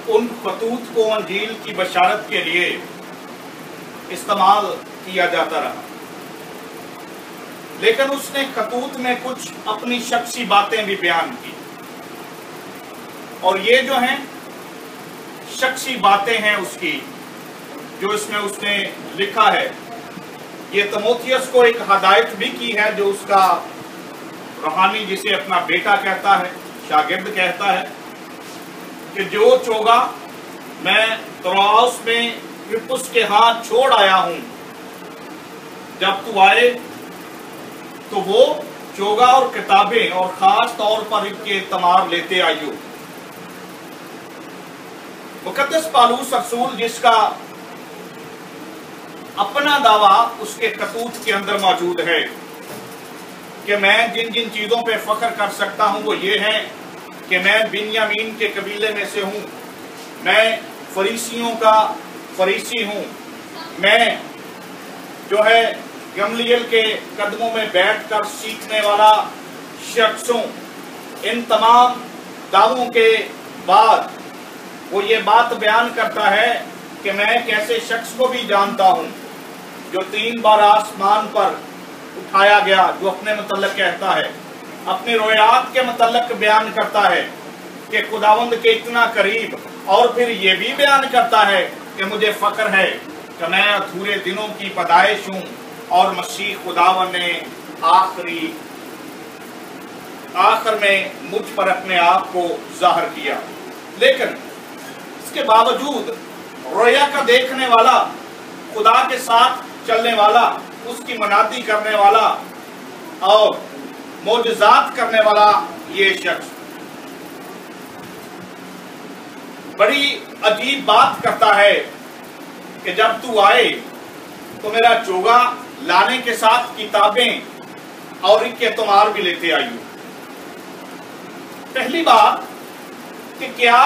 उन खतूत को अंजील की बशारत के लिए इस्तेमाल किया जाता रहा, लेकिन उसने खतूत में कुछ अपनी शख्सी बातें भी बयान की, और ये जो हैं शख्सी बातें हैं उसकी जो इसमें उसने लिखा है। ये तीमुथियुस को एक हदायत भी की है, जो उसका रूहानी, जिसे अपना बेटा कहता है, शागिर्द कहता है, कि जो चोगा मैं त्रोआस में क्रिप्पुस के हाथ छोड़ आया हूं, जब तू आए तो वो चोगा और किताबें और खास तौर पर इनके तमार लेते आइयो। मुकद्दस पालूस रसूल, जिसका अपना दावा उसके खतूत के अंदर मौजूद है कि मैं जिन जिन चीजों पे फख्र कर सकता हूं वो ये है कि मैं बिन्यामीन के कबीले में से हूं, मैं फरीसियों का फरीसी हूं, मैं जो है गमलीएल के कदमों में बैठकर सीखने वाला शख्स हूं। इन तमाम दावों के बाद वो ये बात बयान करता है कि मैं एक ऐसे शख्स को भी जानता हूं जो 3 बार आसमान पर उठाया गया, जो अपने मतलब कहता है, अपने रोयात के मतलब बयान करता है कि खुदावंद के इतना करीब, और फिर ये भी बयान करता है कि मुझे फख्र है कि मैं अधूरे दिनों की पैदाइश हूं और मसीह खुदावंद ने आखिर में मुझ पर अपने आप को जाहिर किया। लेकिन इसके बावजूद रोया का देखने वाला, खुदा के साथ चलने वाला, उसकी मनादी करने वाला और मोजज़ात करने वाला ये शख्स बड़ी अजीब बात करता है कि जब तू आए तो मेरा चोगा लाने के साथ किताबें और इनके तुमार भी लेते आइयो। पहली बात कि क्या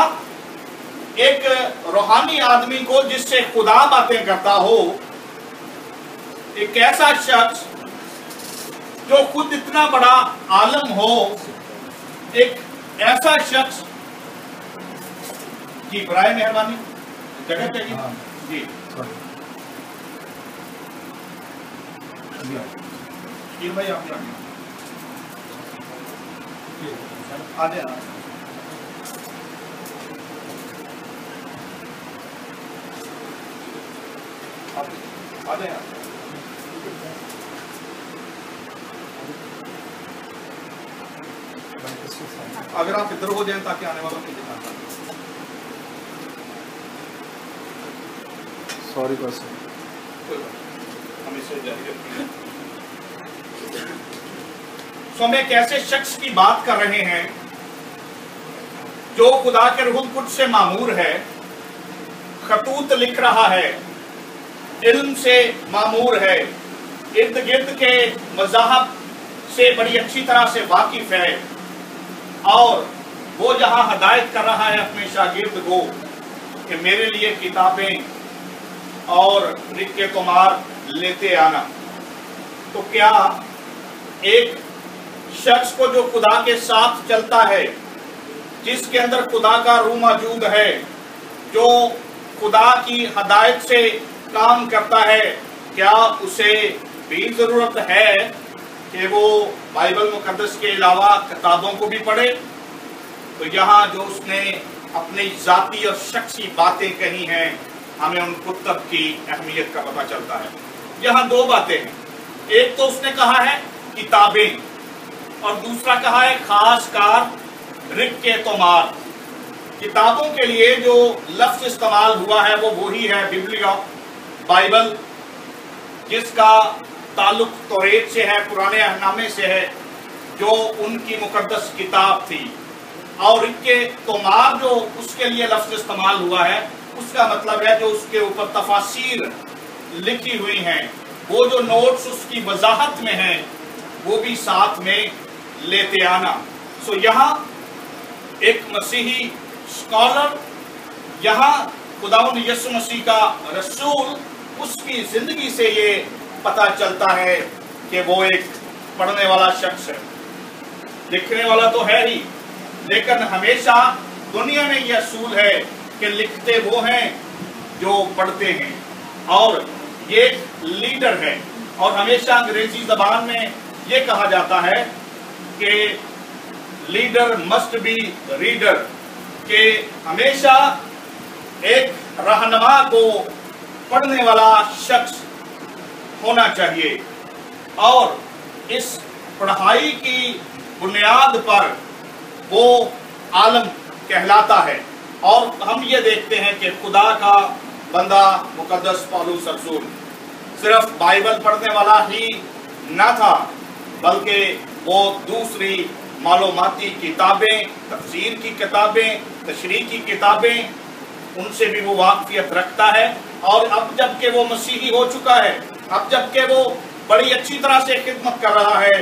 एक रूहानी आदमी को जिससे खुदा बातें करता हो, एक ऐसा शख्स जो खुद इतना बड़ा आलम हो, एक ऐसा शख्स जी, बराए मेहरबानी जगह चाहिए जी, भाई आप आ जाए अगर आप इधर हो जाएं ताकि आने वालों को दिखा पाए। सॉरी पर्सन, हम इसे जारी रखेंगे। तो हम एक ऐसे शख्स की बात कर रहे हैं जो खुदा के रूहुल कुद्स से मामूर है, खतूत लिख रहा है, इल्म से मामूर है, इर्द गिर्द के मज़ाहब से बड़ी अच्छी तरह से वाकिफ है, और वो जहां हदायत कर रहा है अपने शागिर्द को कि मेरे लिए किताबें और लिखे तुमार लेते आना। तो क्या एक शख्स को जो खुदा के साथ चलता है, जिसके अंदर खुदा का रूह मौजूद है, जो खुदा की हदायत से काम करता है, क्या उसे भी जरूरत है कि वो बाइबल मुकद्दस के अलावा किताबों को भी पढ़े? तो यहाँ जो उसने अपनी जाती और शख्सी बातें कही हैं, हमें उन कुतुब की अहमियत का पता चलता है। यहाँ 2 बातें हैं, एक तो उसने कहा है किताबें, और दूसरा कहा है खासकार रिक्के तोमार। किताबों के लिए जो लफ्ज इस्तेमाल हुआ है वो वही है बिबलिया, बाइबल, जिसका ताल्लुक तौरेत से है, पुराने अहनामे से है, जो उनकी मुकद्दस किताब थी। और इनके तोमार जो उसके लिए लफ्ज इस्तेमाल हुआ है, उसका मतलब है जो उसके ऊपर तफासीर लिखी हुई हैं, वो जो नोट्स उसकी वजाहत में हैं, वो भी साथ में लेते आना। सो यहाँ एक मसीही स्कॉलर, यहाँ खुदावंद यीशु मसीह का रसूल, उसकी जिंदगी से ये पता चलता है कि वो एक पढ़ने वाला शख्स है। लिखने वाला तो है ही, लेकिन हमेशा दुनिया में यह असूल है कि लिखते वो हैं जो पढ़ते हैं, और ये लीडर है। और हमेशा अंग्रेजी जबान में ये कहा जाता है कि लीडर मस्ट बी रीडर, कि हमेशा एक रहनुमा को पढ़ने वाला शख्स होना चाहिए। और इस पढ़ाई की बुनियाद पर वो आलम कहलाता है। और हम ये देखते हैं कि खुदा का बंदा मुकद्दस पौलुस रसूल सिर्फ बाइबल पढ़ने वाला ही न था, बल्कि वो दूसरी मालूमाती किताबें, तफसीर की किताबें, तशरीह की किताबें, उनसे भी वो वाक़फियत रखता है। और अब जबकि वो मसीही हो चुका है, अब जबकि वो बड़ी अच्छी तरह से खिदमत कर रहा है,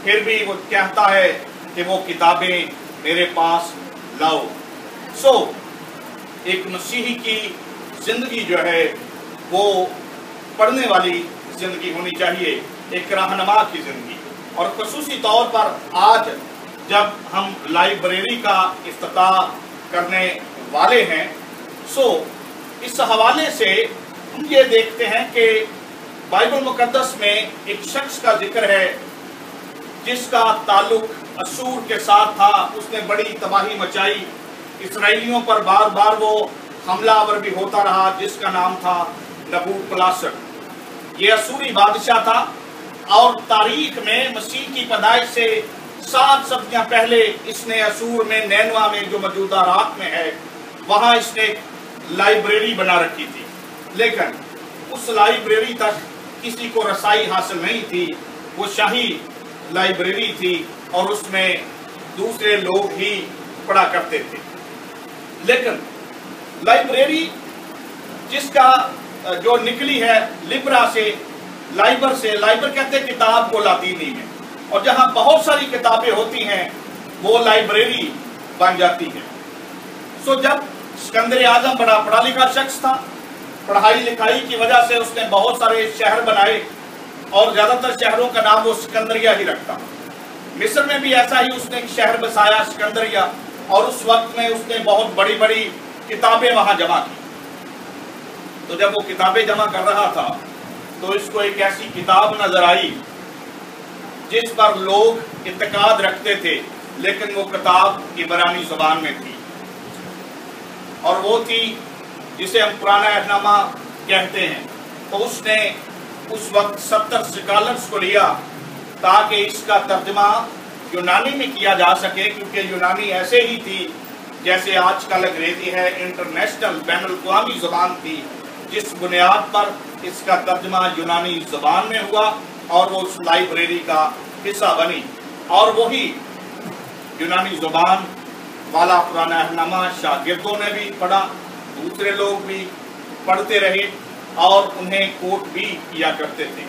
फिर भी वो कहता है कि वो किताबें मेरे पास लाओ। एक मसीही की जिंदगी जो है वो पढ़ने वाली जिंदगी होनी चाहिए, एक रहनुमा की जिंदगी। और ख़ुसूसी तौर पर आज जब हम लाइब्रेरी का इफ्तिताह करने वाले हैं, इस हवाले से हम ये देखते हैं कि बाइबल मुकद्दस में एक शख्स का जिक्र है जिसका ताल्लुक असूर के साथ था। उसने बड़ी तबाही मचाई, इसराइलियों पर बार बार वो हमलावर भी होता रहा, जिसका नाम था नबूकदनेस्सर। ये असूरी बादशाह था और तारीख में मसीह की पैदाइश से 7 सदियां पहले इसने असूर में नैनवा में जो मौजूदा इराक में है वहां इसने लाइब्रेरी बना रखी थी, लेकिन उस लाइब्रेरी तक किसी को रसाई हासिल नहीं थी। वो शाही लाइब्रेरी थी और उसमें दूसरे लोग ही पढ़ा करते थे। लेकिन लाइब्रेरी जिसका जो निकली है लिब्रा से, लाइबर से, लाइबर कहते हैं किताब को लातीनी में, और जहां बहुत सारी किताबें होती हैं वो लाइब्रेरी बन जाती है। जब सिकंदर आजम बड़ा पढ़ा लिखा शख्स था, पढ़ाई लिखाई की वजह से उसने बहुत सारे शहर बनाए और ज्यादातर शहरों का नाम वो सिकंदरिया ही रखता। मिस्र में भी ऐसा ही उसने एक शहर बसाया सिकंदरिया, और उस वक्त में उसने बहुत बड़ी बड़ी किताबें वहां जमा की। तो जब वो किताबें जमा कर रहा था तो इसको एक ऐसी किताब नजर आई जिस पर लोग इत्तेकाद रखते थे, लेकिन वो किताब इब्रानी जुबान में थी, और वो थी जिसे हम पुराना अहदनामा कहते हैं। तो उसने उस वक्त 70 स्कॉलर्स को लिया ताकि इसका तर्जमा यूनानी में किया जा सके, क्योंकि यूनानी ऐसे ही थी जैसे आजकल अंग्रेजी है, इंटरनेशनल बैनुल-अक़वामी ज़बान थी, जिस बुनियाद पर इसका तर्जमा यूनानी ज़बान में हुआ और वो उस लाइब्रेरी का हिस्सा बनी। और वही यूनानी ज़बान वाला पुराना अहदनामा शागिर्दों ने भी पढ़ा, दूसरे लोग भी पढ़ते रहे और उन्हें कोट भी किया करते थे।